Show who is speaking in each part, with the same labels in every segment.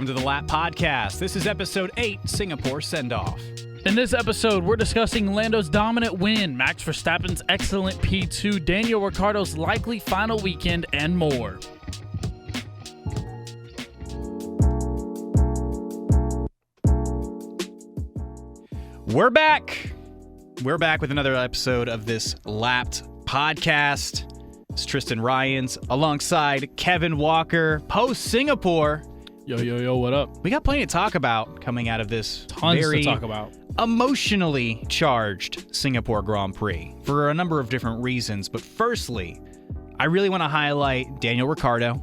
Speaker 1: Welcome to the Lap Podcast. This is episode 8, Singapore Send-Off.
Speaker 2: In this episode, we're discussing Lando's dominant win, Max Verstappen's excellent P2, Daniel Ricciardo's likely final weekend, and more.
Speaker 1: We're back. We're back with another episode of this Lapped Podcast. It's Tristan Rines alongside Kevin Walker, post-Singapore.
Speaker 2: Yo, what up?
Speaker 1: We got plenty to talk about coming out of this
Speaker 2: Tons
Speaker 1: very
Speaker 2: to talk about.
Speaker 1: Emotionally charged Singapore Grand Prix for a number of different reasons. But firstly, I really want to highlight Daniel Ricciardo.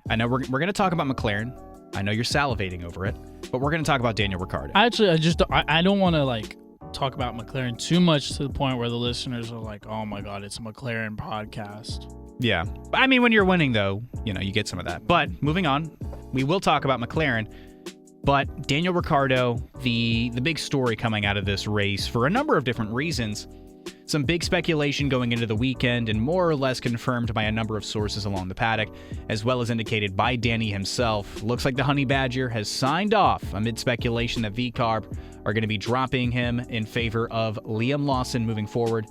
Speaker 1: I know we're going to talk about McLaren. I know you're salivating over it, but we're going to talk about Daniel Ricciardo.
Speaker 2: I don't want to talk about McLaren too much to the point where the listeners are like, oh my God, it's a McLaren podcast.
Speaker 1: Yeah. I mean, when you're winning, though, you get some of that. But moving on, we will talk about McLaren. But Daniel Ricciardo, the big story coming out of this race for a number of different reasons. Some big speculation going into the weekend and more or less confirmed by a number of sources along the paddock, as well as indicated by Danny himself. Looks like the Honey Badger has signed off amid speculation that VCARB are going to be dropping him in favor of Liam Lawson moving forward.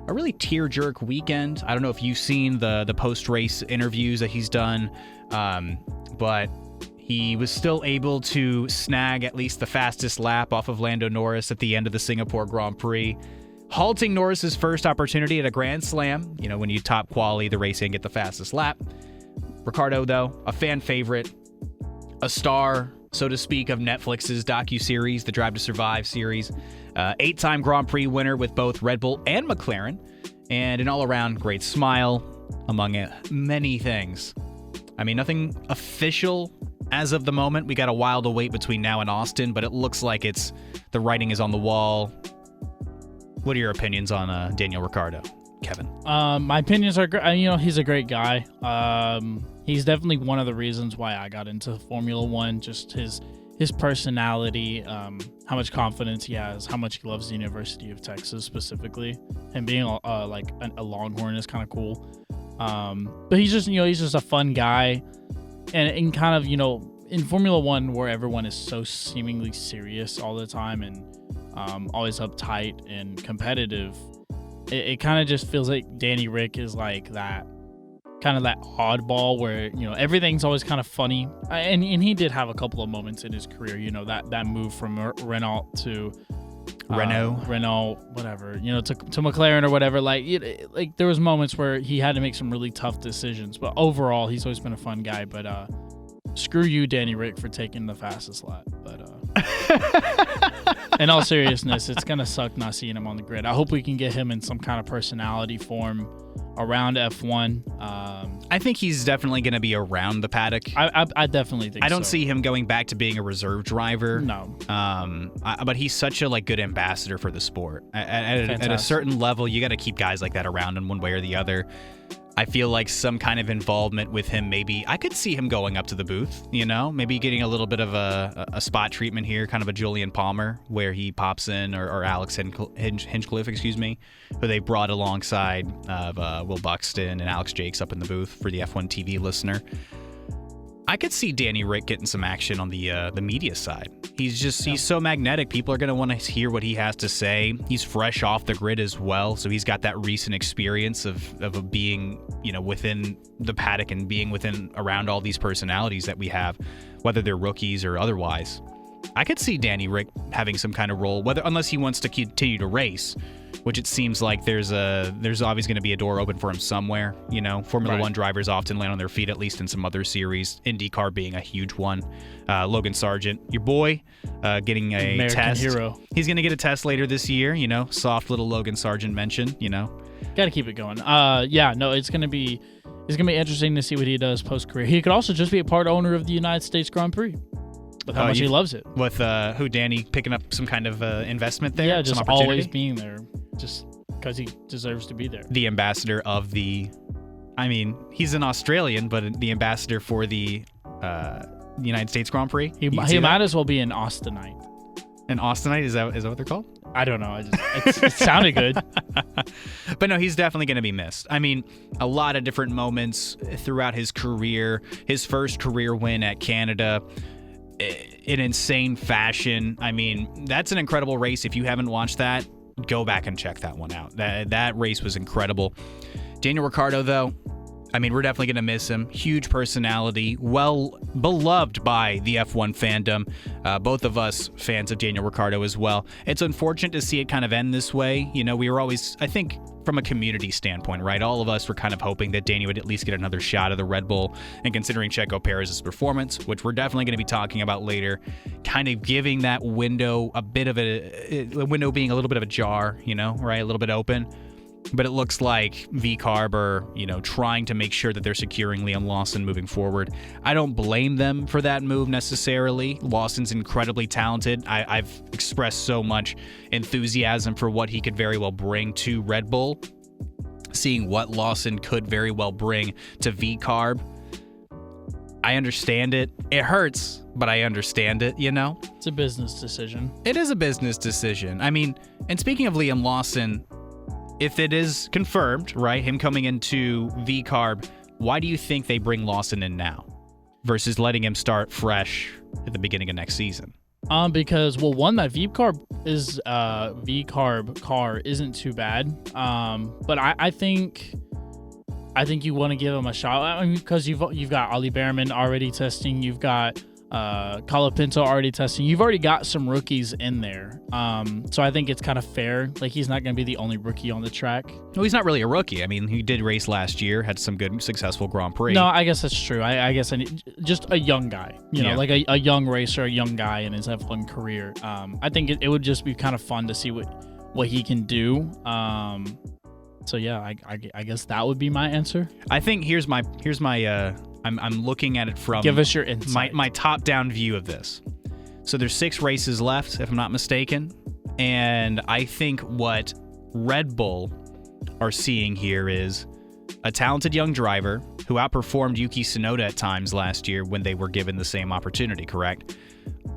Speaker 1: A really tear-jerk weekend. I don't know if you've seen the post-race interviews that he's done, but he was still able to snag at least the fastest lap off of Lando Norris at the end of the Singapore Grand Prix, halting Norris's first opportunity at a Grand Slam. When you top quali the race and get the fastest lap. Ricciardo, though, a fan favorite, a star, so to speak, of Netflix's docuseries, the Drive to Survive series, 8-time Grand Prix winner with both Red Bull and McLaren, and an all-around great smile, among many things. I mean, nothing official as of the moment. We got a while to wait between now and Austin, but it looks like the writing is on the wall. What are your opinions on Daniel Ricciardo, Kevin?
Speaker 2: My opinions are, he's a great guy. He's definitely one of the reasons why I got into Formula One. Just his personality, how much confidence he has, how much he loves the University of Texas specifically, and being a Longhorn is kind of cool. But he's just a fun guy, and kind of in Formula One where everyone is so seemingly serious all the time and always uptight and competitive, it kind of just feels like Danny Rick is like that kind of that oddball where everything's always kind of funny, and he did have a couple of moments in his career, that move from Renault to Renault, whatever, to McLaren or whatever. Like there was moments where he had to make some really tough decisions, but overall he's always been a fun guy. But screw you, Danny Rick, for taking the fastest lap. But in all seriousness, it's gonna suck not seeing him on the grid. I hope we can get him in some kind of personality form around F1.
Speaker 1: I think he's definitely going to be around the paddock.
Speaker 2: I definitely think so.
Speaker 1: I don't see him going back to being a reserve driver.
Speaker 2: No.
Speaker 1: But he's such a good ambassador for the sport. At a certain level, you got to keep guys like that around in one way or the other. I feel like some kind of involvement with him, maybe I could see him going up to the booth, maybe getting a little bit of a spot treatment here, kind of a Julian Palmer, where he pops in, or Alex Hinchcliffe, who they brought alongside of Will Buxton and Alex Jakes up in the booth for the F1 TV listener. I could see Danny Rick getting some action on the media side. He's so magnetic. People are going to want to hear what he has to say. He's fresh off the grid as well, so he's got that recent experience of being, within the paddock and being around all these personalities that we have, whether they're rookies or otherwise. I could see Danny Rick having some kind of role, unless he wants to continue to race, which it seems like there's always going to be a door open for him somewhere. Formula One drivers often land on their feet, at least in some other series, IndyCar being a huge one. Logan Sargent, your boy, getting a
Speaker 2: American
Speaker 1: test.
Speaker 2: Hero.
Speaker 1: He's going to get a test later this year, soft little Logan Sargent mention,
Speaker 2: Got to keep it going. It's going to be interesting to see what he does post-career. He could also just be a part owner of the United States Grand Prix. With how much he loves it.
Speaker 1: With Danny picking up some kind of investment there?
Speaker 2: Yeah, just always being there, just because he deserves to be there.
Speaker 1: The ambassador of he's an Australian, but the ambassador for the United States Grand Prix.
Speaker 2: He might as well be an Austinite.
Speaker 1: An Austinite? Is that what they're called?
Speaker 2: I don't know. It sounded good.
Speaker 1: But no, he's definitely going to be missed. A lot of different moments throughout his career. His first career win at Canada. in insane fashion. I mean, that's an incredible race. If you haven't watched that, go back and check that one out. That race was incredible. Daniel Ricciardo, though, I mean, we're definitely going to miss him. Huge personality, well beloved by the F1 fandom. Both of us fans of Daniel Ricciardo as well. It's unfortunate to see it kind of end this way. You know, we were always, I think, from a community standpoint, right? All of us were kind of hoping that Daniel would at least get another shot of the Red Bull, and considering Checo Perez's performance, which we're definitely going to be talking about later, kind of giving that window a bit of a window being a little bit of a jar, you know, right? A little bit open. But it looks like VCarb are, you know, trying to make sure that they're securing Liam Lawson moving forward. I don't blame them for that move necessarily. Lawson's incredibly talented. I've expressed so much enthusiasm for what he could very well bring to Red Bull. Seeing what Lawson could very well bring to VCarb. I understand it. It hurts, but I understand it, you know?
Speaker 2: It's a business decision.
Speaker 1: It is a business decision. I mean, and speaking of Liam Lawson, if it is confirmed, right, him coming into VCarb, why do you think they bring Lawson in now versus letting him start fresh at the beginning of next season?
Speaker 2: Because, well, one, that VCarb car isn't too bad. But I think you want to give him a shot. I mean, because you've got Ollie Behrman already testing, you've got Colapinto already testing. You've already got some rookies in there. So I think it's kind of fair. Like, he's not going to be the only rookie on the track.
Speaker 1: No, he's not really a rookie. I mean, he did race last year, had some good, successful Grand Prix.
Speaker 2: No, I guess that's true. I guess I need just a young guy, you know, like a young racer, a young guy in his F1 career. I think it would just be kind of fun to see what he can do. So yeah, I guess that would be my answer.
Speaker 1: I think here's my I'm looking at it from
Speaker 2: give us your insight.
Speaker 1: My top-down view of this. So there's 6 races left, if I'm not mistaken, and I think what Red Bull are seeing here is a talented young driver who outperformed Yuki Tsunoda at times last year when they were given the same opportunity, correct?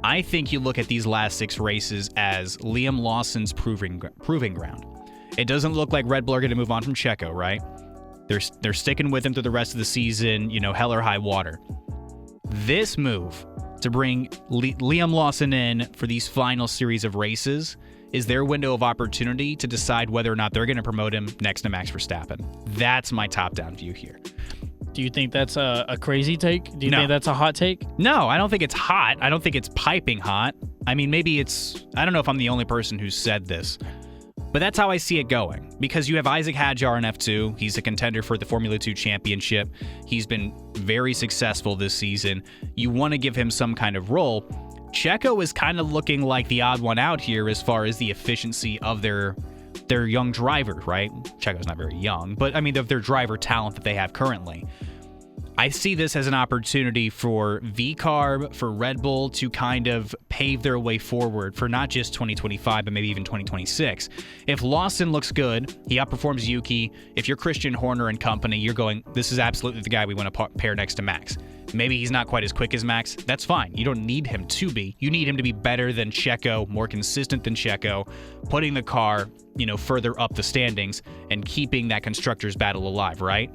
Speaker 1: I think you look at these last 6 races as Liam Lawson's proving ground. It doesn't look like Red Bull are going to move on from Checo, right? They're sticking with him through the rest of the season, you know, hell or high water. This move to bring Liam Lawson in for these final series of races is their window of opportunity to decide whether or not they're going to promote him next to Max Verstappen. That's my top-down view here.
Speaker 2: Do you think that's a crazy take? Do you think that's a hot take?
Speaker 1: No, I don't think it's hot. I don't think it's piping hot. I mean, maybe it's... I don't know if I'm the only person who said this. But that's how I see it going, because you have Isaac Hadjar in F2. He's a contender for the Formula 2 championship. He's been very successful this season. You want to give him some kind of role. Checo is kind of looking like the odd one out here as far as the efficiency of their young driver, right? Checo's not very young, but I mean, of their driver talent that they have currently. I see this as an opportunity for VCarb, for Red Bull to kind of pave their way forward for not just 2025, but maybe even 2026. If Lawson looks good, he outperforms Yuki. If you're Christian Horner and company, you're going, this is absolutely the guy we want to pair next to Max. Maybe he's not quite as quick as Max. That's fine. You don't need him to be. You need him to be better than Checo, more consistent than Checo, putting the car, you know, further up the standings and keeping that constructors battle alive, right?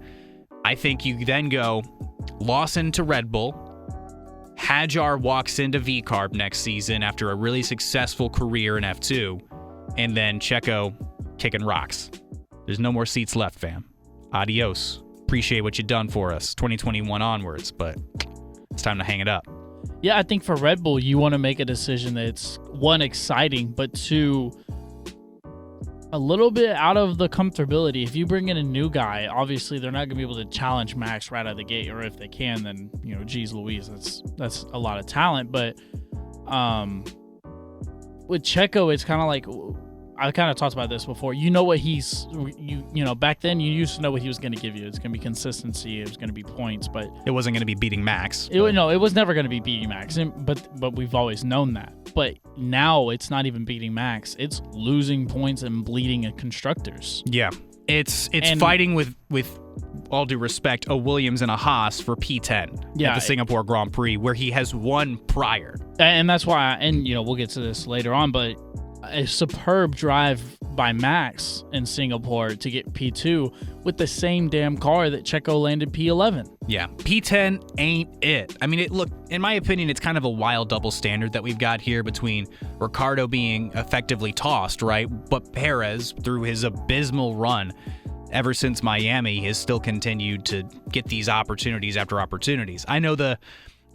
Speaker 1: I think you then go Lawson to Red Bull. Hadjar walks into VCarb next season after a really successful career in F2. And then Checo kicking rocks. There's no more seats left, fam. Adios. Appreciate what you've done for us 2021 onwards, but it's time to hang it up.
Speaker 2: Yeah, I think for Red Bull, you want to make a decision that's, one, exciting, but two, a little bit out of the comfortability. If you bring in a new guy, obviously they're not going to be able to challenge Max right out of the gate, or if they can, then, you know, geez Louise, that's a lot of talent. But with Checo, it's kind of like, I kind of talked about this before. You know what you know, back then you used to know what he was going to give you. It's going to be consistency. It was going to be points, but
Speaker 1: it wasn't going to be beating Max.
Speaker 2: It was never going to be beating Max. But we've always known that. But now it's not even beating Max. It's losing points and bleeding at constructors.
Speaker 1: Yeah, it's fighting with all due respect, a Williams and a Haas for P10 at the Singapore Grand Prix, where he has won prior.
Speaker 2: And that's why, and you know, we'll get to this later on, but a superb drive by Max in Singapore to get P2 with the same damn car that Checo landed P11.
Speaker 1: Yeah, P10 ain't it. I mean, look, in my opinion, it's kind of a wild double standard that we've got here between Ricciardo being effectively tossed, right? But Perez, through his abysmal run ever since Miami, has still continued to get these opportunities after opportunities. I know the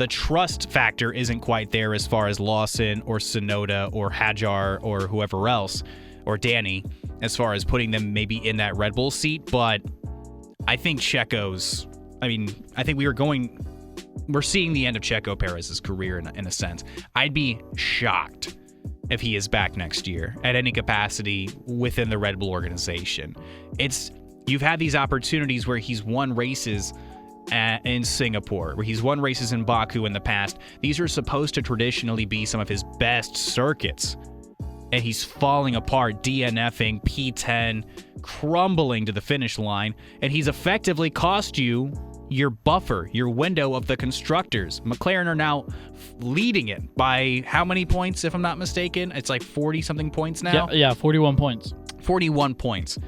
Speaker 1: trust factor isn't quite there as far as Lawson or Tsunoda or Hadjar or whoever else, or Danny, as far as putting them maybe in that Red Bull seat, but I think I think we're seeing the end of Checo Perez's career in a sense. I'd be shocked if he is back next year at any capacity within the Red Bull organization. You've had these opportunities where he's won races in Singapore, where he's won races in Baku in the past. These are supposed to traditionally be some of his best circuits. And he's falling apart, DNFing, P10, crumbling to the finish line. And he's effectively cost you your buffer, your window of the constructors. McLaren are now leading it by how many points, if I'm not mistaken? It's like 40-something points now?
Speaker 2: Yeah, 41 points.
Speaker 1: 41 points.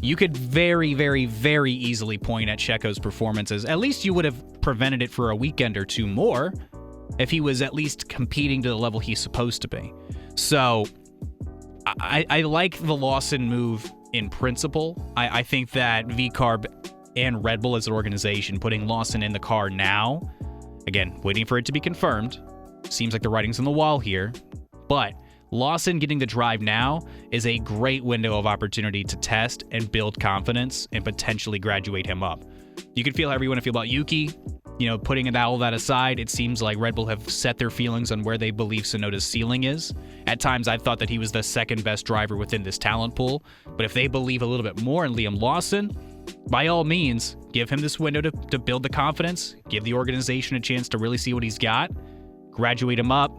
Speaker 1: You could very, very, very easily point at Checo's performances. At least you would have prevented it for a weekend or two more if he was at least competing to the level he's supposed to be. So I like the Lawson move in principle. I think that VCARB and Red Bull as an organization putting Lawson in the car now, again, waiting for it to be confirmed. Seems like the writing's on the wall here. But Lawson getting the drive now is a great window of opportunity to test and build confidence and potentially graduate him up. You can feel however you want to feel about Yuki. Putting all that aside, it seems like Red Bull have set their feelings on where they believe Tsunoda's ceiling is. At times, I've thought that he was the second best driver within this talent pool. But if they believe a little bit more in Liam Lawson, by all means, give him this window to build the confidence, give the organization a chance to really see what he's got, graduate him up,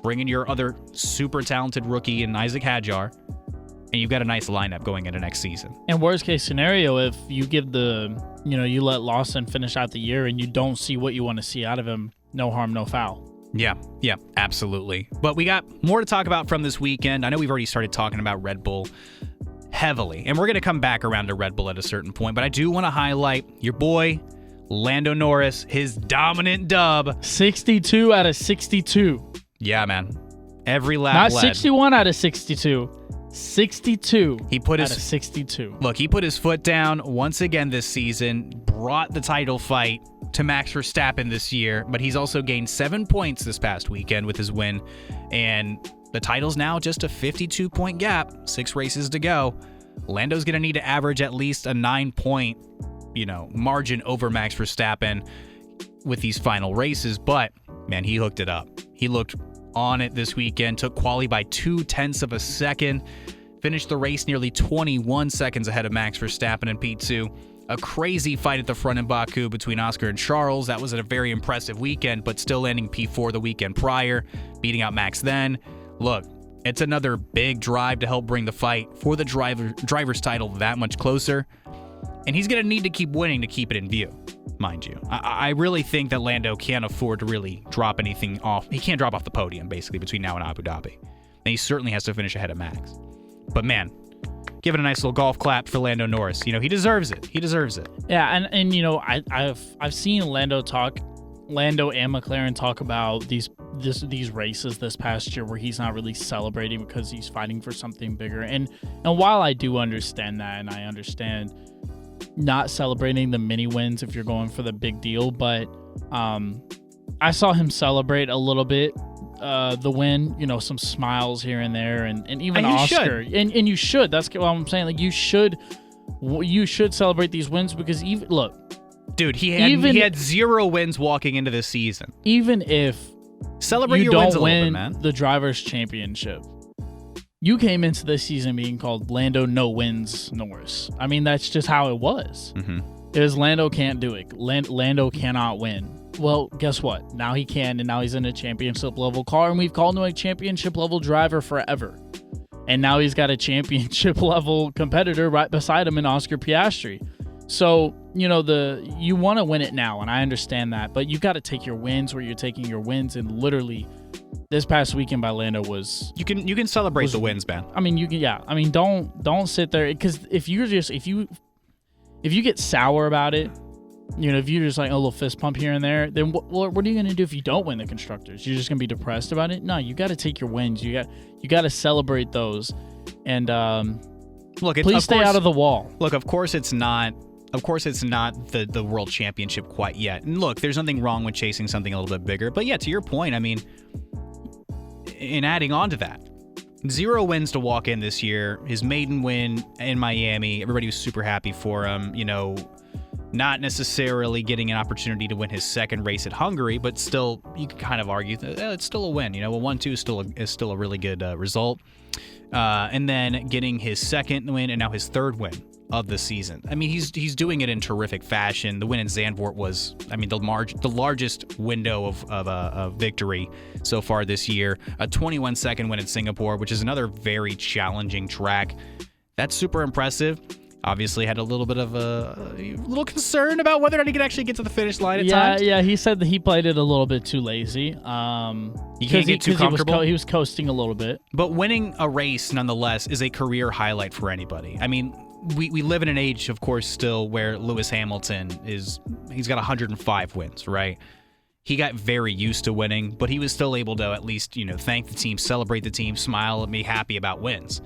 Speaker 1: bring in your other super talented rookie in Isaac Hadjar, and you've got a nice lineup going into next season.
Speaker 2: And worst case scenario, if you give you let Lawson finish out the year and you don't see what you want to see out of him, no harm, no foul.
Speaker 1: Yeah, absolutely. But we got more to talk about from this weekend. I know we've already started talking about Red Bull heavily, and we're going to come back around to Red Bull at a certain point, but I do want to highlight your boy, Lando Norris, his dominant dub.
Speaker 2: 62 out of 62.
Speaker 1: Yeah, man. Every lap
Speaker 2: Not
Speaker 1: led.
Speaker 2: 61 out of 62. 62
Speaker 1: he put
Speaker 2: out
Speaker 1: his
Speaker 2: of 62.
Speaker 1: Look, he put his foot down once again this season, brought the title fight to Max Verstappen this year, but he's also gained 7 points this past weekend with his win, and the title's now just a 52-point gap, 6 races to go. Lando's going to need to average at least a 9-point, margin over Max Verstappen with these final races, but man, he hooked it up. He looked on it this weekend, took quali by 0.2 of a second, finished the race nearly 21 seconds ahead of Max Verstappen in P2. A crazy fight at the front in Baku between Oscar and Charles. That was a very impressive weekend, but still landing P4 the weekend prior, beating out Max then. Look, it's another big drive to help bring the fight for the driver's title that much closer. And he's going to need to keep winning to keep it in view, mind you. I really think that Lando can't afford to really drop anything off. He can't drop off the podium, basically, between now and Abu Dhabi. And he certainly has to finish ahead of Max. But man, give it a nice little golf clap for Lando Norris. He deserves it. He deserves it.
Speaker 2: Yeah, and I've seen Lando and McLaren talk about these races this past year where he's not really celebrating because he's fighting for something bigger. And while I do understand that, and I understand not celebrating the mini wins if you're going for the big deal, but I saw him celebrate a little bit the win, some smiles here and there, and even Oscar. And you should. That's what I'm saying. Like, you should celebrate these wins because
Speaker 1: dude, he had 0 wins walking into this season.
Speaker 2: Even if
Speaker 1: celebrate
Speaker 2: you
Speaker 1: your wins a
Speaker 2: don't
Speaker 1: little bit,
Speaker 2: win
Speaker 1: man.
Speaker 2: the Drivers' Championship, you came into this season being called Lando No Wins Norris. I mean, that's just how it was.
Speaker 1: Mm-hmm.
Speaker 2: It was Lando can't do it. Lando cannot win. Well, guess what? Now he can, and now he's in a championship-level car, and we've called him a championship-level driver forever. And now he's got a championship-level competitor right beside him in Oscar Piastri. So, you want to win it now, and I understand that, but you got to take your wins where you're taking your wins and literally this past weekend by Lando was.
Speaker 1: You can celebrate the wins, man.
Speaker 2: I mean, you can. Yeah. I mean, don't sit there, because if you get sour about it, if you're just like a little fist pump here and there, then what are you going to do if you don't win the constructors? You're just going to be depressed about it? No, you got to take your wins. You got to celebrate those, and
Speaker 1: look,
Speaker 2: please stay out of the wall.
Speaker 1: Look, of course it's not the world championship quite yet. And look, there's nothing wrong with chasing something a little bit bigger. But yeah, to your point, I mean, in adding on to that, 0 wins to walk in this year. His maiden win in Miami, everybody was super happy for him. Not necessarily getting an opportunity to win his second race at Hungary, but still, you could kind of argue that it's still a win. A 1-2 is still a really good result. And then getting his second win and now his third win of the season. I mean, he's doing it in terrific fashion. The win in Zandvoort was, the largest window of victory so far this year. A 21-second win in Singapore, which is another very challenging track. That's super impressive. Obviously had a little bit of a little concern about whether or not he could actually get to the finish line at times.
Speaker 2: Yeah, he said that he played it a little bit too lazy.
Speaker 1: You can't get too comfortable.
Speaker 2: He was coasting a little bit.
Speaker 1: But winning a race, nonetheless, is a career highlight for anybody. I mean, we live in an age, of course, still where Lewis Hamilton he's got 105 wins, right? He got very used to winning, but he was still able to at least, thank the team, celebrate the team, smile, and be happy about wins.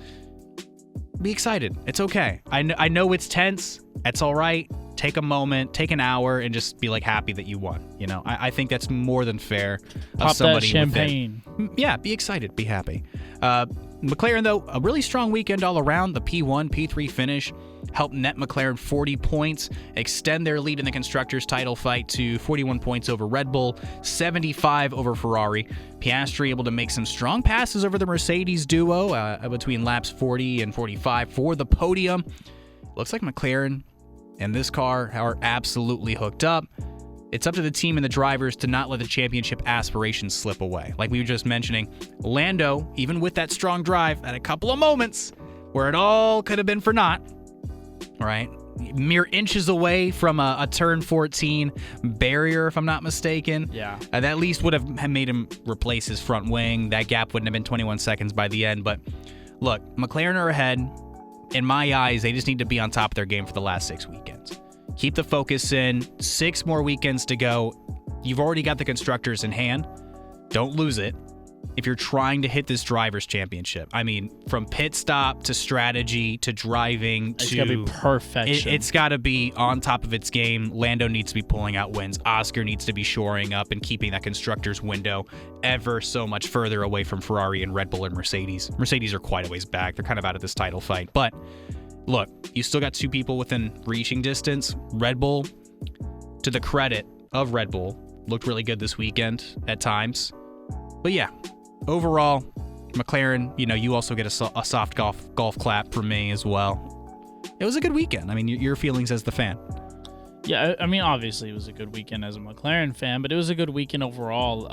Speaker 1: Be excited. It's okay. I know it's tense. It's all right. Take a moment, take an hour, and just be happy that you won. I think that's more than fair.
Speaker 2: Pop that champagne.
Speaker 1: Yeah, be excited. Be happy. McLaren, though, a really strong weekend all around. The P1, P3 finish helped net McLaren 40 points, extend their lead in the Constructors' title fight to 41 points over Red Bull, 75 over Ferrari. Piastri able to make some strong passes over the Mercedes duo between laps 40 and 45 for the podium. Looks like McLaren and this car are absolutely hooked up. It's up to the team and the drivers to not let the championship aspirations slip away. Like we were just mentioning, Lando, even with that strong drive, at a couple of moments where it all could have been for naught, right? Mere inches away from a turn 14 barrier, if I'm not mistaken.
Speaker 2: Yeah.
Speaker 1: That at least would have made him replace his front wing. That gap wouldn't have been 21 seconds by the end. But look, McLaren are ahead. In my eyes, they just need to be on top of their game for the last 6 weekends. Keep the focus in. 6 more weekends to go. You've already got the Constructors in hand. Don't lose it. If you're trying to hit this Drivers' Championship, I mean, from pit stop to strategy to driving to...
Speaker 2: It's got to be perfection.
Speaker 1: It's got to be on top of its game. Lando needs to be pulling out wins. Oscar needs to be shoring up and keeping that Constructors' window ever so much further away from Ferrari and Red Bull and Mercedes. Mercedes are quite a ways back. They're kind of out of this title fight. But look, you still got 2 people within reaching distance. Red Bull, to the credit of Red Bull, looked really good this weekend at times. But yeah, overall, McLaren, you also get a soft golf clap from me as well. It was a good weekend. I mean, your feelings as the fan.
Speaker 2: Yeah, I mean, obviously it was a good weekend as a McLaren fan, but it was a good weekend overall.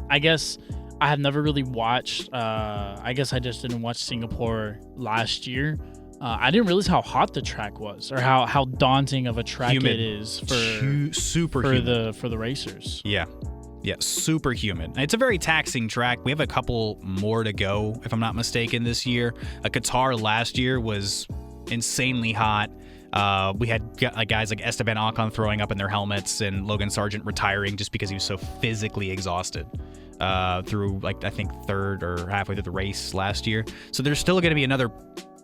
Speaker 2: I guess I have never really watched, I guess I just didn't watch Singapore last year. I didn't realize how hot the track was, or how daunting of a track
Speaker 1: humid.
Speaker 2: It is for the racers.
Speaker 1: Yeah, super humid. It's a very taxing track. We have a couple more to go, if I'm not mistaken, this year. Qatar last year was insanely hot. We had guys like Esteban Ocon throwing up in their helmets and Logan Sargent retiring just because he was so physically exhausted through, I think, third or halfway through the race last year. So there's still going to be another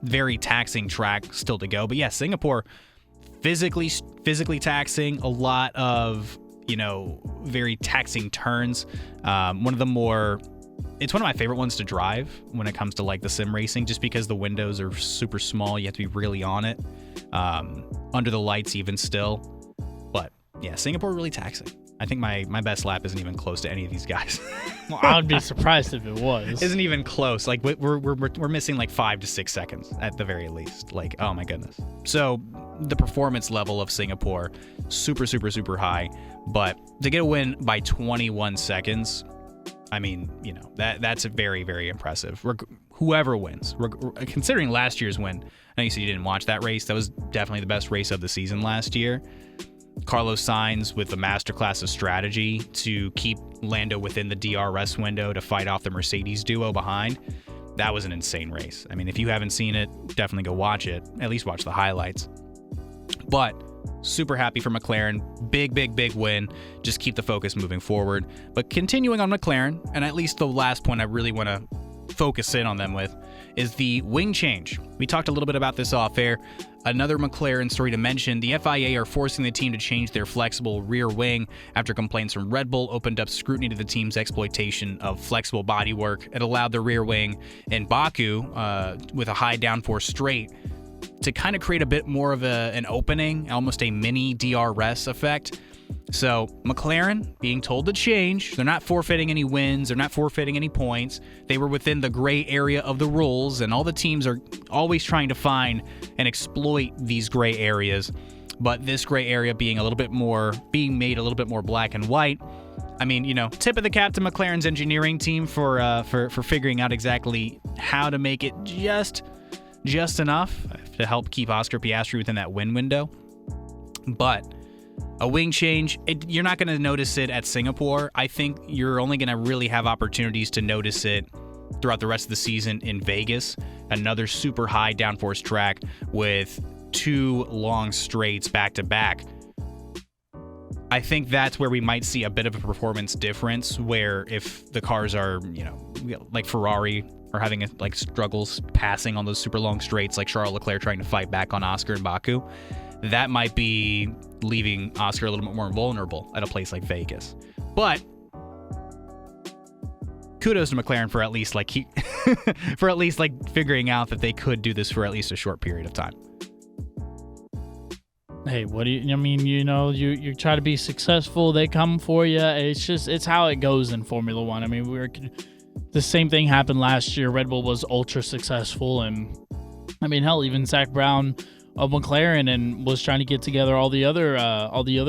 Speaker 1: very taxing track still to go. But yeah, Singapore, physically taxing, a lot of very taxing turns. It's one of my favorite ones to drive when it comes to the sim racing, just because the windows are super small. You have to be really on it, under the lights even still. But yeah, Singapore really taxing. I think my best lap isn't even close to any of these guys.
Speaker 2: Well, I would be surprised if it was.
Speaker 1: Isn't even close. We're missing 5 to 6 seconds at the very least. Oh my goodness. So the performance level of Singapore, super, super, super high. But to get a win by 21 seconds, I mean, that's very, very impressive. Whoever wins, considering last year's win, I know you said you didn't watch that race. That was definitely the best race of the season last year. Carlos Sainz with the masterclass of strategy to keep Lando within the DRS window to fight off the Mercedes duo behind. That was an insane race. I mean, if you haven't seen it, definitely go watch it. At least watch the highlights. But super happy for McLaren. Big win. Just keep the focus moving forward. But continuing on McLaren, and at least the last point I really want to focus in on them with, is the wing change. We talked a little bit about this off air. Another McLaren story to mention, the FIA are forcing the team to change their flexible rear wing after complaints from Red Bull opened up scrutiny to the team's exploitation of flexible bodywork. It allowed the rear wing in Baku, with a high downforce straight, to kind of create a bit more of an opening, almost a mini DRS effect. So McLaren being told to change. They're not forfeiting any wins. They're not forfeiting any points. They were within the gray area of the rules, and all the teams are always trying to find and exploit these gray areas. But this gray area being made a little bit more black and white. I mean, tip of the cap to McLaren's engineering team for figuring out exactly how to make it just enough to help keep Oscar Piastri within that win window. But a wing change, you're not going to notice it at Singapore. I think you're only going to really have opportunities to notice it throughout the rest of the season in Vegas, another super high downforce track with 2 long straights back to back. I think that's where we might see a bit of a performance difference, where if the cars are, like Ferrari are having struggles passing on those super long straights, like Charles Leclerc trying to fight back on Oscar in Baku, that might be leaving Oscar a little bit more vulnerable at a place like Vegas. But kudos to McLaren for at least figuring out that they could do this for at least a short period of time.
Speaker 2: Hey, what do you mean? You try to be successful, they come for you. It's how it goes in Formula One. I mean, the same thing happened last year. Red Bull was ultra successful, and I mean, hell, even Zach Brown of McLaren and was trying to get together all the other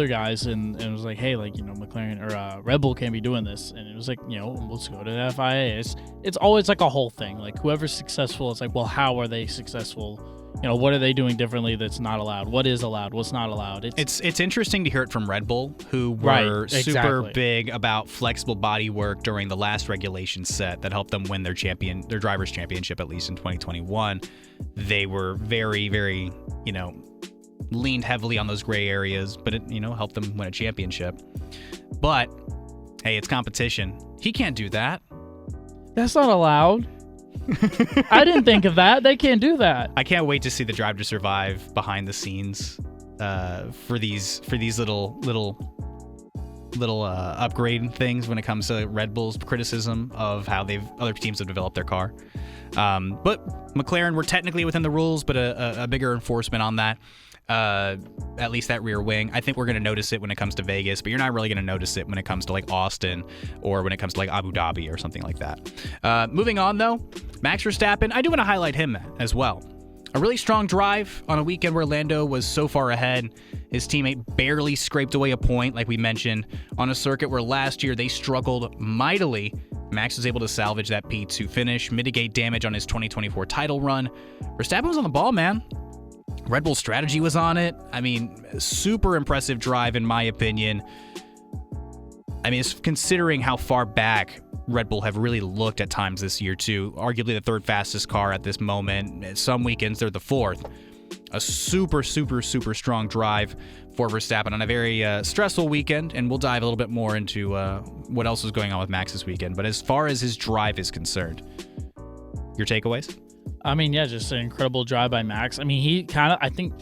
Speaker 2: guys, and it was like, hey, McLaren or Red Bull can't be doing this, and it was like, let's go to the FIA. It's always like a whole thing. Like, whoever's successful, it's like, well, how are they successful? What are they doing differently that's not allowed? What is allowed? What's not allowed? It's
Speaker 1: interesting to hear it from Red Bull, who were super big about flexible bodywork during the last regulation set that helped them win their drivers' championship, at least in 2021. They were very, very, leaned heavily on those gray areas, but it, helped them win a championship. But hey, it's competition. He can't do that.
Speaker 2: That's not allowed. I didn't think of that. They can't do that.
Speaker 1: I can't wait to see the Drive to Survive behind the scenes for these little upgrade things when it comes to Red Bull's criticism of how other teams have developed their car. But McLaren were technically within the rules, but a bigger enforcement on that. At least that rear wing. I think we're going to notice it when it comes to Vegas, but you're not really going to notice it when it comes to like Austin or when it comes to like Abu Dhabi or something like that. Moving on though, Max Verstappen, I do want to highlight him as well. A really strong drive on a weekend where Lando was so far ahead. His teammate barely scraped away a point, like we mentioned, on a circuit where last year they struggled mightily. Max was able to salvage that P2 finish, mitigate damage on his 2024 title run. Verstappen was on the ball, man. Red Bull strategy was on it. I mean, super impressive drive in my opinion. I mean, it's considering how far back Red Bull have really looked at times this year too. Arguably the 3rd fastest car at this moment. Some weekends they're the 4th. A super strong drive for Verstappen on a very stressful weekend, and we'll dive a little bit more into what else is going on with Max this weekend. But as far as his drive is concerned, your takeaways?
Speaker 2: I mean, yeah, just an incredible drive by Max. I mean, he kind of, I think,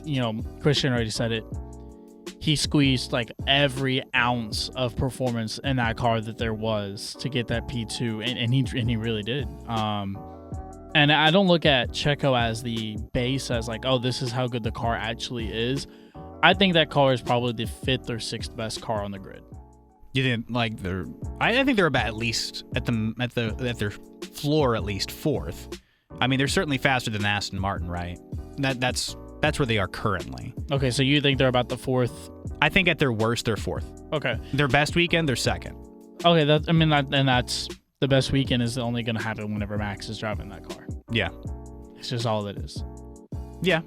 Speaker 2: Christian already said it. He squeezed like every ounce of performance in that car that there was to get that P2, and he really did. And I don't look at Checo as the base, as like, oh, this is how good the car actually is. I think that car is probably the 5th or 6th best car on the grid.
Speaker 1: You think like I think they're about at least at their floor at least 4th. I mean, they're certainly faster than Aston Martin, right? That's where they are currently.
Speaker 2: Okay, so you think they're about the 4th?
Speaker 1: I think at their worst, they're 4th.
Speaker 2: Okay.
Speaker 1: Their best weekend, they're 2nd.
Speaker 2: Okay, that's the best weekend is only going to happen whenever Max is driving that car.
Speaker 1: Yeah.
Speaker 2: It's just all it is.
Speaker 1: Yeah.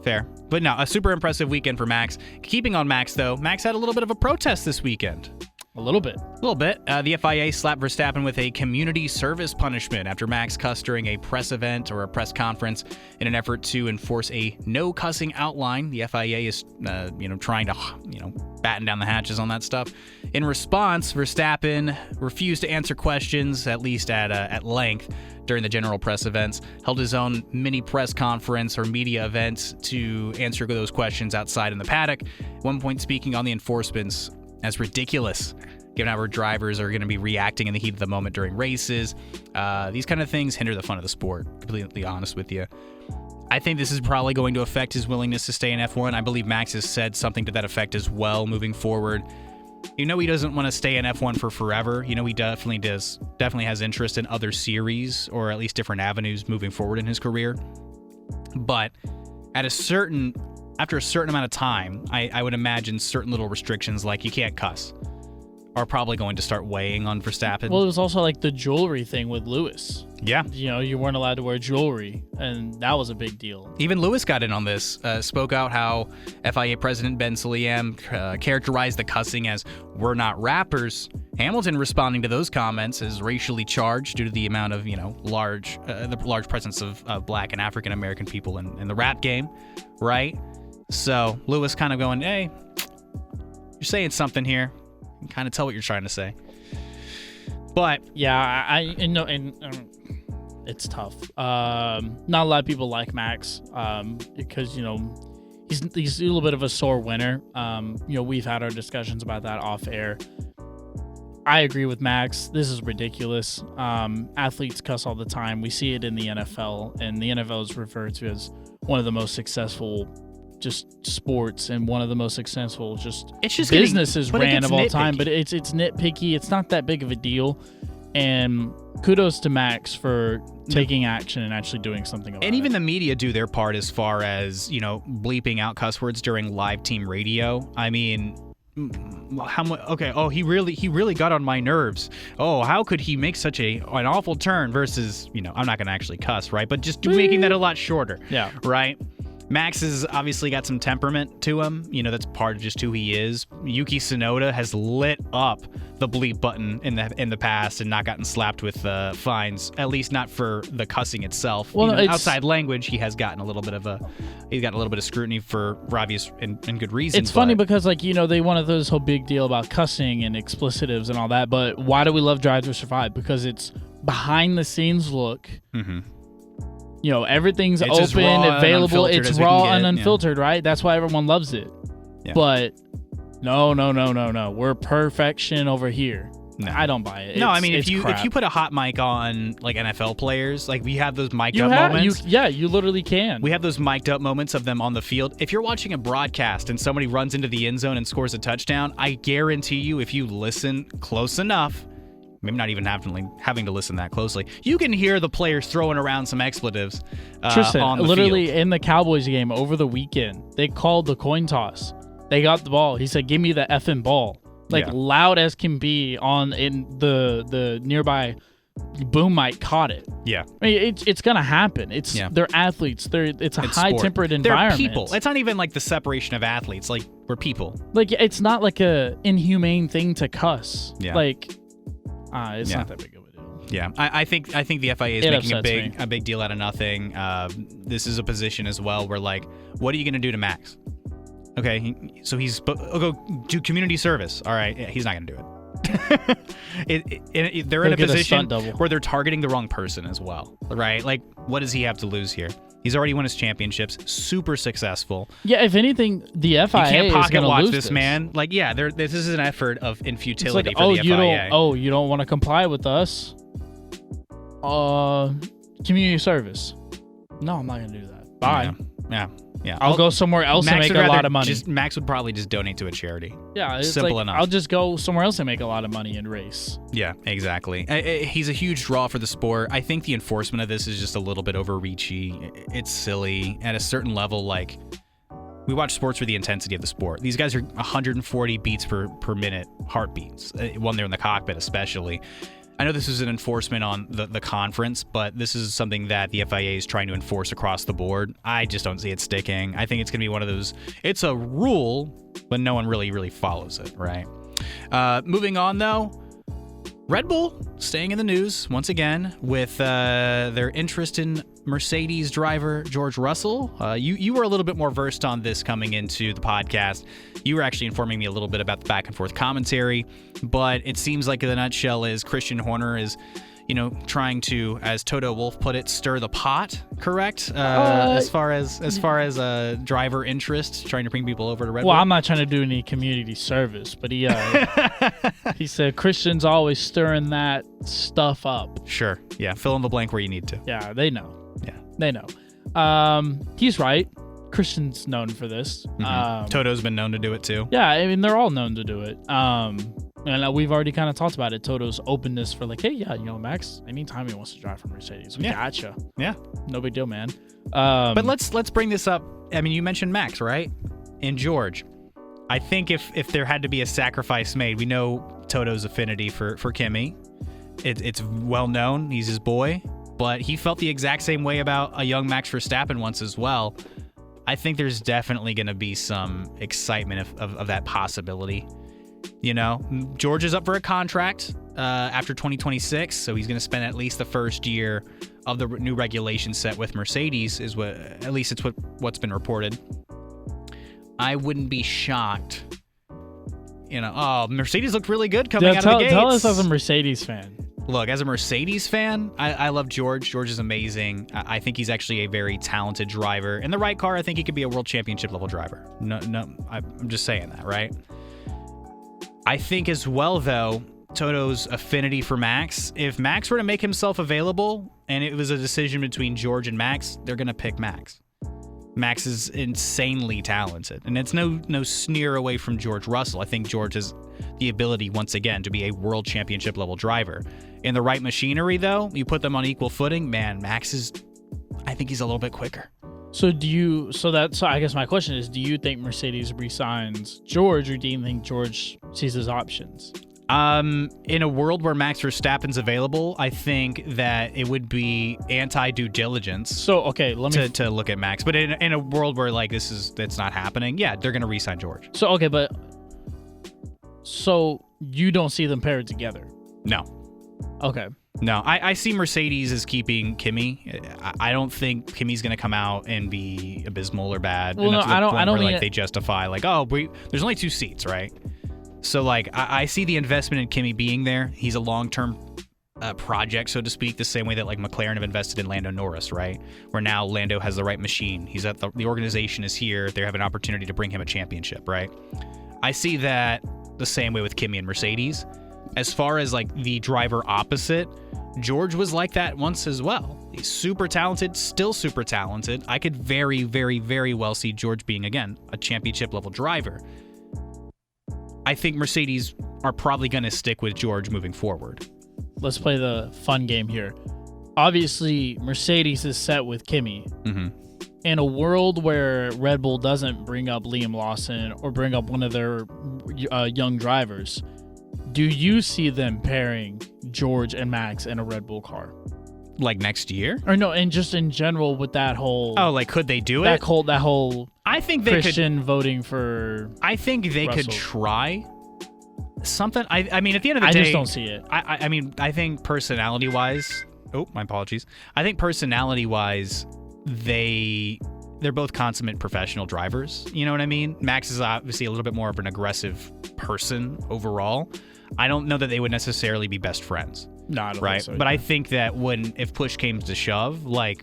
Speaker 1: Fair. But no, a super impressive weekend for Max. Keeping on Max, though, Max had a little bit of a protest this weekend.
Speaker 2: A little bit.
Speaker 1: The FIA slapped Verstappen with a community service punishment after Max cussed during a press event or a press conference in an effort to enforce a no cussing outline. The FIA is, trying to, batten down the hatches on that stuff. In response, Verstappen refused to answer questions, at least at length, during the general press events, held his own mini press conference or media event to answer those questions outside in the paddock. At one point, speaking on the enforcements as ridiculous, given how our drivers are going to be reacting in the heat of the moment during races. These kind of things hinder the fun of the sport, completely honest with you. I think this is probably going to affect his willingness to stay in F1. I believe Max has said something to that effect as well moving forward. He doesn't want to stay in F1 for forever. He definitely has interest in other series or at least different avenues moving forward in his career. But after a certain amount of time, I would imagine certain little restrictions like you can't cuss are probably going to start weighing on Verstappen.
Speaker 2: Well, it was also like the jewelry thing with Lewis.
Speaker 1: Yeah.
Speaker 2: You weren't allowed to wear jewelry, and that was a big deal.
Speaker 1: Even Lewis got in on this, spoke out how FIA President Ben Sulayem characterized the cussing as "we're not rappers." Hamilton responding to those comments as racially charged due to the amount of, the large presence of Black and African American people in the rap game, right? So Lewis kind of going, hey, you're saying something here. You can kind of tell what you're trying to say. But
Speaker 2: yeah, I know, and it's tough. Not a lot of people like Max because he's a little bit of a sore winner. We've had our discussions about that off air. I agree with Max. This is ridiculous. Athletes cuss all the time. We see it in the NFL, and the NFL is referred to as one of the most successful just sports and one of the most successful businesses ran of all time. But it's nitpicky. It's not that big of a deal. And kudos to Max for taking action and actually doing something about it.
Speaker 1: And even the media do their part as far as, bleeping out cuss words during live team radio. I mean, how much? Okay. Oh, he really got on my nerves. Oh, how could he make such an awful turn versus, I'm not going to actually cuss, right? But just making that a lot shorter.
Speaker 2: Yeah.
Speaker 1: Right. Max has obviously got some temperament to him. That's part of just who he is. Yuki Tsunoda has lit up the bleep button in the past and not gotten slapped with fines, at least not for the cussing itself.
Speaker 2: Well,
Speaker 1: outside language, he's gotten a little bit of scrutiny for obvious and good reasons.
Speaker 2: It's funny because they wanted this whole big deal about cussing and explicitives and all that, but why do we love Drive to Survive? Because it's behind the scenes look. Mm-hmm. Everything's open, available. It's raw and unfiltered, right? That's why everyone loves it. Yeah. But no. We're perfection over here. No. I don't buy it.
Speaker 1: If you put a hot mic on like NFL players, like we have those mic'd up moments.
Speaker 2: You literally can.
Speaker 1: We have those mic'd up moments of them on the field. If you're watching a broadcast and somebody runs into the end zone and scores a touchdown, I guarantee you, if you listen close enough, maybe not even having to listen that closely, you can hear the players throwing around some expletives
Speaker 2: Tristan,
Speaker 1: on the
Speaker 2: literally
Speaker 1: field.
Speaker 2: In the Cowboys game over the weekend, they called the coin toss. They got the ball. He said, "Give me the effing ball." Loud as can be in the nearby boom mic caught it.
Speaker 1: Yeah.
Speaker 2: I mean, it's going to happen. They're athletes. It's a high-tempered environment.
Speaker 1: They're people. It's not even like the separation of athletes. Like, we're people.
Speaker 2: It's not like a inhumane thing to cuss.
Speaker 1: Yeah.
Speaker 2: It's not that big of a deal.
Speaker 1: Yeah, I think the FIA is making a big deal out of nothing. This is a position as well where, what are you going to do to Max? Okay, so go do community service. All right, he's not going to do it. They're in a position where they're targeting the wrong person as well, right? What does he have to lose here? He's already won his championships, super successful.
Speaker 2: Yeah, if anything, the FIA is going to lose. You can't pocket watch
Speaker 1: this man. This is an effort in futility for the FIA.
Speaker 2: You don't want to comply with us? Community service. No, I'm not going to do that. Bye.
Speaker 1: Yeah.
Speaker 2: I'll go somewhere else and make a lot of money.
Speaker 1: Max would probably just donate to a charity.
Speaker 2: Yeah, it's
Speaker 1: simple enough.
Speaker 2: I'll just go somewhere else and make a lot of money and race.
Speaker 1: Yeah, exactly. He's a huge draw for the sport. I think the enforcement of this is just a little bit overreachy. It's silly. At a certain level, we watch sports for the intensity of the sport. These guys are 140 beats per minute heartbeats when they're in the cockpit, especially. I know this is an enforcement on the conference, but this is something that the FIA is trying to enforce across the board. I just don't see it sticking. I think it's going to be one of those, it's a rule, but no one really follows it, right? Moving on, though, Red Bull staying in the news once again with their interest in Mercedes driver George Russell. You were a little bit more versed on this coming into the podcast. You were actually informing me a little bit about the back and forth commentary, but it seems like the nutshell is Christian Horner is, trying to, as Toto Wolff put it, stir the pot. Correct? As far as driver interest, trying to bring people over to Red Bull.
Speaker 2: Well, I'm not trying to do any community service, but he he said Christian's always stirring that stuff up.
Speaker 1: Sure. Yeah. Fill in the blank where you need to.
Speaker 2: Yeah, they know.
Speaker 1: Yeah,
Speaker 2: they know. He's right. Christian's known for this.
Speaker 1: Mm-hmm. Toto's been known to do it too.
Speaker 2: Yeah, I mean they're all known to do it. And we've already kind of talked about it. Toto's openness for like, hey, yeah, Max, anytime he wants to drive for Mercedes, we gotcha. Yeah, no big deal, man.
Speaker 1: But let's bring this up. I mean, you mentioned Max, right? And George. I think if there had to be a sacrifice made, we know Toto's affinity for Kimi. It's well known. He's his boy. But he felt the exact same way about a young Max Verstappen once as well. I think there's definitely going to be some excitement of that possibility. George is up for a contract after 2026, so he's going to spend at least the first year of the new regulation set with Mercedes, is what, at least it's what's been reported. I wouldn't be shocked. Mercedes looked really good coming out of the gates.
Speaker 2: Tell us as a Mercedes fan.
Speaker 1: Look, as a Mercedes fan, I love George. George is amazing. I think he's actually a very talented driver. In the right car, I think he could be a world championship level driver. No, I'm just saying that, right? I think as well, though, Toto's affinity for Max, if Max were to make himself available and it was a decision between George and Max, they're going to pick Max. Max is insanely talented, and it's no sneer away from George Russell. I think George has the ability, once again, to be a world championship level driver. In the right machinery, though, you put them on equal footing, man, Max is, I think he's a little bit quicker.
Speaker 2: So I guess my question is, do you think Mercedes re-signs George, or do you think George sees his options?
Speaker 1: In a world where Max Verstappen's available, I think that it would be anti-due diligence.
Speaker 2: So, okay,
Speaker 1: to look at Max. But in a world where like that's not happening, yeah, they're gonna re-sign George.
Speaker 2: So, okay, so you don't see them paired together?
Speaker 1: No.
Speaker 2: Okay.
Speaker 1: No, I see Mercedes as keeping Kimi. I don't think Kimi's going to come out and be abysmal or bad.
Speaker 2: Well, no, I don't mean
Speaker 1: they justify like, there's only 2 seats, right? So like, I see the investment in Kimi being there. He's a long-term project, so to speak, the same way that like McLaren have invested in Lando Norris, right? Where now Lando has the right machine. He's at the organization is here. They have an opportunity to bring him a championship, right? I see that the same way with Kimi and Mercedes. As far as like the driver opposite, George was like that once as well. He's super talented, still super talented. I could very, very, very well see George being, again, a championship level driver. I think Mercedes are probably going to stick with George moving forward.
Speaker 2: Let's play the fun game here. Obviously, Mercedes is set with Kimi. Mm-hmm. In a world where Red Bull doesn't bring up Liam Lawson or bring up one of their young drivers, do you see them pairing George and Max in a Red Bull car?
Speaker 1: Like next year?
Speaker 2: Or no, and just in general with that whole...
Speaker 1: Oh, like could they do
Speaker 2: that it? That whole
Speaker 1: I think they
Speaker 2: Christian voting for
Speaker 1: I think they
Speaker 2: Russell.
Speaker 1: Could try something. I mean, at the end of the day...
Speaker 2: I just don't see it.
Speaker 1: I mean, I think personality-wise... Oh, my apologies. I think personality-wise, they're both consummate professional drivers. You know what I mean? Max is obviously a little bit more of an aggressive person overall. I don't know that they would necessarily be best friends.
Speaker 2: No, I don't
Speaker 1: right?
Speaker 2: think so.
Speaker 1: But I think that if push came to shove, like,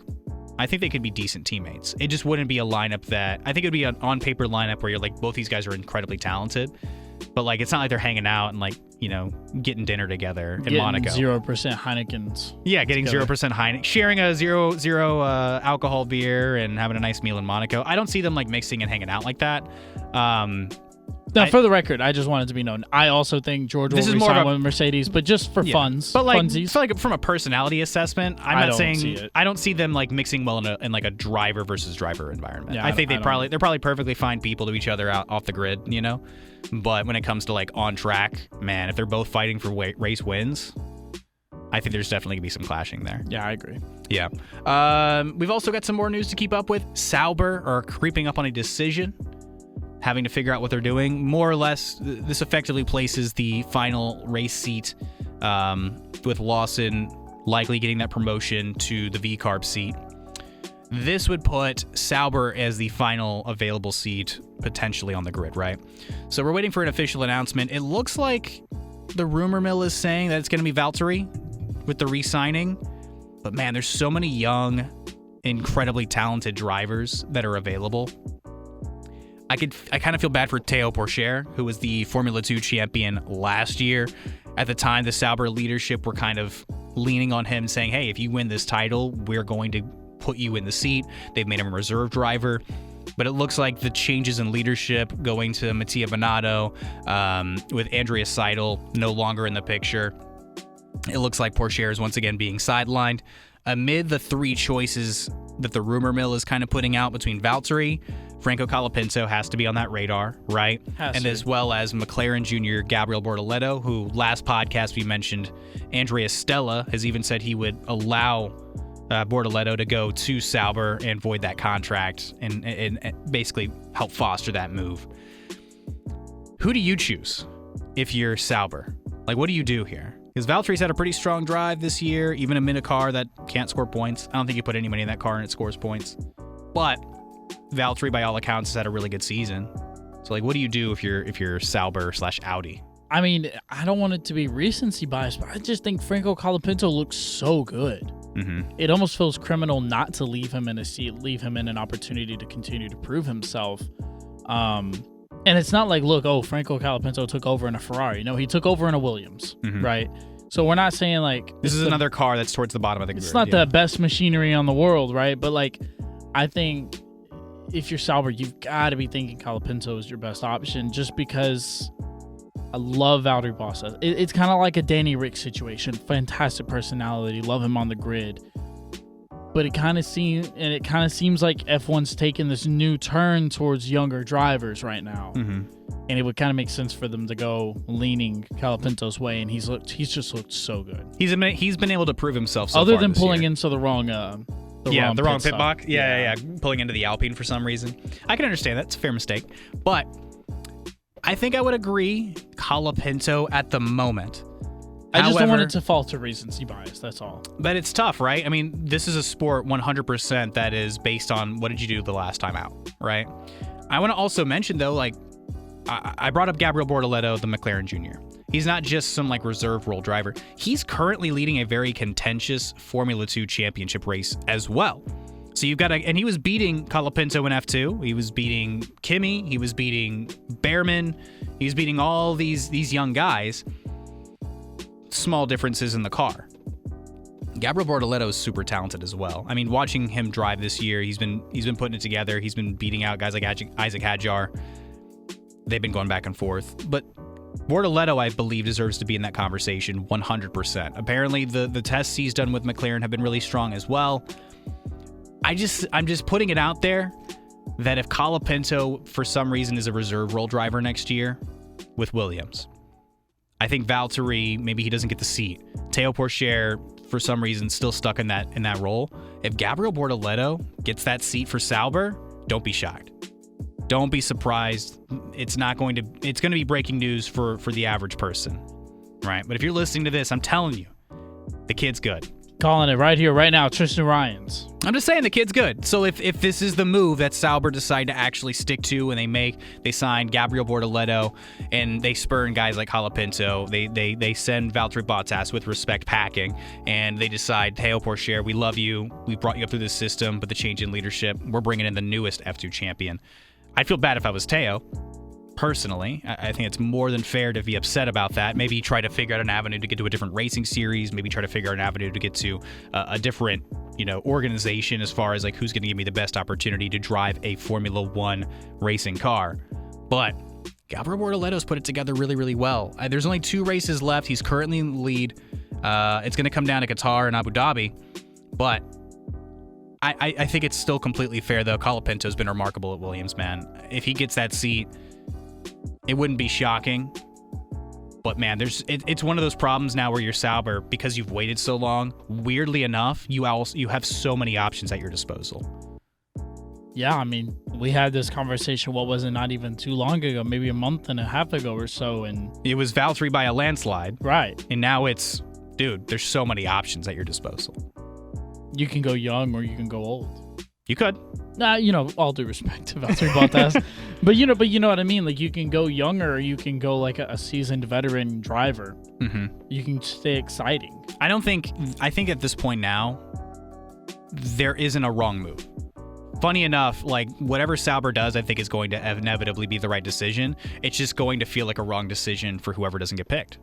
Speaker 1: I think they could be decent teammates. It just wouldn't be a lineup that... I think it would be an on-paper lineup where you're like, both these guys are incredibly talented, but like, it's not like they're hanging out and like, getting dinner together in Monaco.
Speaker 2: 0% Heinekens.
Speaker 1: Yeah, getting 0% Heineken, sharing a zero alcohol beer and having a nice meal in Monaco. I don't see them like mixing and hanging out like that.
Speaker 2: Now, for the record, I just wanted to be known. I also think George will resign with Mercedes, but just for funsies.
Speaker 1: But like, so like from a personality assessment, I don't see them like mixing well in like a driver versus driver environment. Yeah, I think they're probably perfectly fine people to each other out off the grid, But when it comes to like on track, man, if they're both fighting for race wins, I think there's definitely going to be some clashing there.
Speaker 2: Yeah, I agree.
Speaker 1: Yeah. We've also got some more news to keep up with. Sauber are creeping up on a decision, having to figure out what they're doing. More or less, this effectively places the final race seat with Lawson likely getting that promotion to the V-Carb seat. This would put Sauber as the final available seat potentially on the grid, right? So we're waiting for an official announcement. It looks like the rumor mill is saying that it's going to be Valtteri with the re-signing. But man, there's so many young, incredibly talented drivers that are available. I kind of feel bad for Théo Pourchaire, who was the Formula 2 champion last year. At the time, the Sauber leadership were kind of leaning on him, saying, hey, if you win this title, we're going to put you in the seat. They've made him a reserve driver. But it looks like the changes in leadership going to Mattia Binotto, with Andrea Seidel no longer in the picture. It looks like Pourchaire is once again being sidelined. Amid the three choices that the rumor mill is kind of putting out between Valtteri, Franco Colapinto has to be on that radar, right? As well as McLaren Jr. Gabriel Bortoleto, who last podcast we mentioned, Andrea Stella has even said he would allow Bortoleto to go to Sauber and void that contract and basically help foster that move. Who do you choose if you're Sauber? Like, what do you do here? Because Valtteri's had a pretty strong drive this year, even amid a car that can't score points. I don't think you put any money in that car and it scores points. But Valtteri, by all accounts, has had a really good season. So, like, what do you do if you're Sauber/Audi?
Speaker 2: I mean, I don't want it to be recency bias, but I just think Franco Colapinto looks so good.
Speaker 1: Mm-hmm.
Speaker 2: It almost feels criminal not to leave him in a seat, leave him in an opportunity to continue to prove himself. And it's not like, look, Franco Colapinto took over in a Ferrari. No, he took over in a Williams, right? So we're not saying, like...
Speaker 1: This is another car that's towards the bottom of the grid.
Speaker 2: It's not the best machinery on the world, right? But, like, I think if you're Sauber, you've got to be thinking Colapinto is your best option just because I love Valtteri Bottas. It's kind of like a Danny Rick situation. Fantastic personality. Love him on the grid. But it kind of seems like F1's taking this new turn towards younger drivers right now, and it would kind of make sense for them to go leaning Colapinto's way. And he's just looked so good.
Speaker 1: He's been able to prove himself so
Speaker 2: other
Speaker 1: far
Speaker 2: than
Speaker 1: this
Speaker 2: pulling
Speaker 1: year.
Speaker 2: into the wrong
Speaker 1: pit box. Yeah, pulling into the Alpine for some reason. I can understand that. It's a fair mistake, but I think I would agree Colapinto at the moment.
Speaker 2: I just don't want it to fall to recency bias, that's all.
Speaker 1: But it's tough, right? I mean, this is a sport 100% that is based on what did you do the last time out, right? I want to also mention, though, like, I brought up Gabriel Bortoleto, the McLaren Jr. He's not just some, like, reserve role driver. He's currently leading a very contentious Formula 2 championship race as well. So you've got and he was beating Colapinto in F2. He was beating Kimi. He was beating Behrman. He was beating all these young guys. Small differences in the car. Gabriel Bortoleto is super talented as well. I mean, watching him drive this year, he's been putting it together. He's been beating out guys like Isaac Hadjar. They've been going back and forth. But Bortoleto, I believe, deserves to be in that conversation 100%. Apparently, the tests he's done with McLaren have been really strong as well. I'm just putting it out there that if Colapinto, for some reason, is a reserve role driver next year with Williams, I think Valtteri, maybe he doesn't get the seat. Théo Pourchaire, for some reason, still stuck in that role. If Gabriel Bortoleto gets that seat for Sauber, don't be shocked. Don't be surprised. It's going to be breaking news for the average person, right? But if you're listening to this, I'm telling you, the kid's good.
Speaker 2: Calling it right here, right now, Tristan Rines.
Speaker 1: I'm just saying the kid's good. So if this is the move that Sauber decide to actually stick to and they sign Gabriel Bortoleto and they spurn guys like Colapinto, they send Valtteri Bottas with respect packing, and they decide, Théo Pourchaire, we love you. We brought you up through this system, but the change in leadership, we're bringing in the newest F2 champion. I'd feel bad if I was Théo. Personally, I think it's more than fair to be upset about that. Maybe try to figure out an avenue to get to a different racing series. Maybe try to figure out an avenue to get to a different, organization as far as like who's going to give me the best opportunity to drive a Formula 1 racing car. But Gabriel Bortoleto's put it together really, really well. There's only 2 races left. He's currently in the lead. It's going to come down to Qatar and Abu Dhabi. But I think it's still completely fair, though. Colapinto's been remarkable at Williams, man. If he gets that seat, it wouldn't be shocking. But man, it's one of those problems now where you're Sauber, because you've waited so long. Weirdly enough, you have so many options at your disposal.
Speaker 2: Yeah, I mean, we had this conversation, what was it, not even too long ago, maybe a month and a half ago or so, and
Speaker 1: it was Valtteri by a landslide.
Speaker 2: Right.
Speaker 1: And now it's, dude, there's so many options at your disposal.
Speaker 2: You can go young or you can go old.
Speaker 1: You could.
Speaker 2: All due respect to Valtteri Bottas. but you know what I mean? Like, you can go younger or you can go like a seasoned veteran driver.
Speaker 1: Mm-hmm.
Speaker 2: You can stay exciting.
Speaker 1: I think at this point now, there isn't a wrong move. Funny enough, like, whatever Sauber does, I think is going to inevitably be the right decision. It's just going to feel like a wrong decision for whoever doesn't get picked.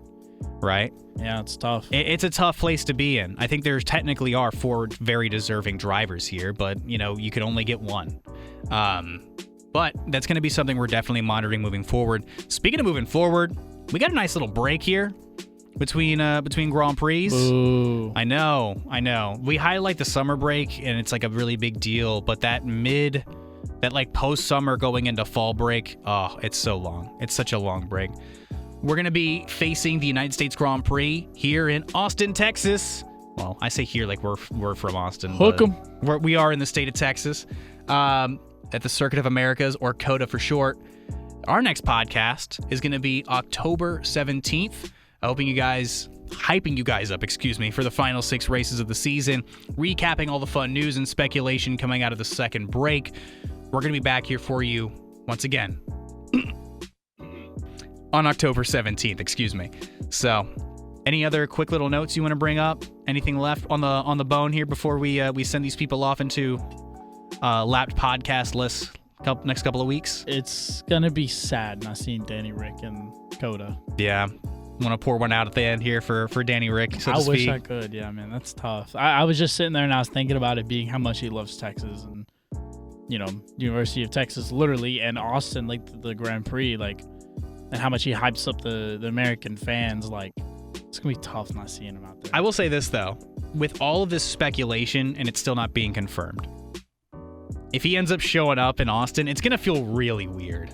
Speaker 1: Right?
Speaker 2: Yeah, it's tough.
Speaker 1: It's a tough place to be in. I think there technically are 4 very deserving drivers here, but, you could only get one. But that's going to be something we're definitely monitoring moving forward. Speaking of moving forward, we got a nice little break here between Grand Prix.
Speaker 2: Ooh.
Speaker 1: I know. We highlight the summer break, and it's like a really big deal, but that like post-summer going into fall break, oh, it's so long. It's such a long break. We're going to be facing the United States Grand Prix here in Austin, Texas. Well, I say here like we're from Austin.
Speaker 2: Hook 'em.
Speaker 1: We are in the state of Texas, at the Circuit of Americas, or COTA for short. Our next podcast is going to be October 17th. Hyping you guys up, for the final 6 races of the season, recapping all the fun news and speculation coming out of the second break. We're going to be back here for you once again. On October 17th, So, any other quick little notes you want to bring up? Anything left on the bone here before we send these people off into lapped podcast lists next couple of weeks?
Speaker 2: It's gonna be sad not seeing Danny Rick and COTA.
Speaker 1: Yeah, want to pour one out at the end here for Danny Rick, so to speak.
Speaker 2: I wish I could. Yeah, man, that's tough. I was just sitting there and I was thinking about it being how much he loves Texas and University of Texas, literally, and Austin, like the Grand Prix, like. And how much he hypes up the American fans. Like, it's going to be tough not seeing him out there.
Speaker 1: I will say this, though. With all of this speculation and it's still not being confirmed, if he ends up showing up in Austin, it's going to feel really weird.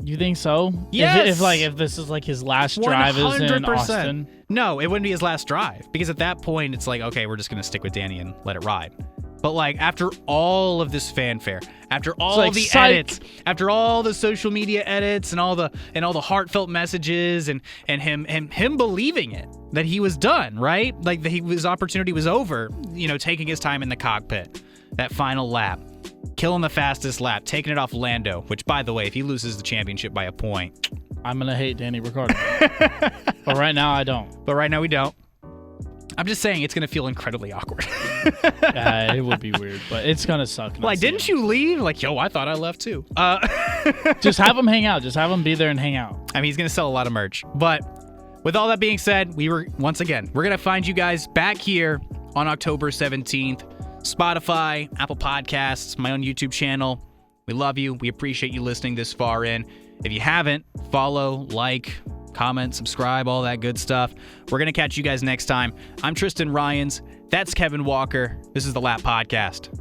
Speaker 2: You think so?
Speaker 1: Yes!
Speaker 2: If this is like his last drive is in Austin?
Speaker 1: No, it wouldn't be his last drive. Because at that point, it's like, okay, we're just going to stick with Danny and let it ride. But like, after all of this fanfare, after all the edits, after all the social media edits and all the heartfelt messages and him believing it, that he was done, right? Like his opportunity was over, taking his time in the cockpit, that final lap, killing the fastest lap, taking it off Lando, which, by the way, if he loses the championship by a point,
Speaker 2: I'm going to hate Danny Ricciardo. But right now I don't.
Speaker 1: But right now we don't. I'm just saying it's going to feel incredibly awkward.
Speaker 2: It would be weird, but it's going to suck.
Speaker 1: Like, didn't you leave? Like, yo, I thought I left too.
Speaker 2: Just have him hang out. Just have him be there and hang out.
Speaker 1: I mean, he's going to sell a lot of merch. But with all that being said, we're going to find you guys back here on October 17th. Spotify, Apple Podcasts, my own YouTube channel. We love you. We appreciate you listening this far in. If you haven't, follow, like, comment, subscribe, all that good stuff. We're going to catch you guys next time. I'm Tristan Rines. That's Kevin Walker. This is the Lap Podcast.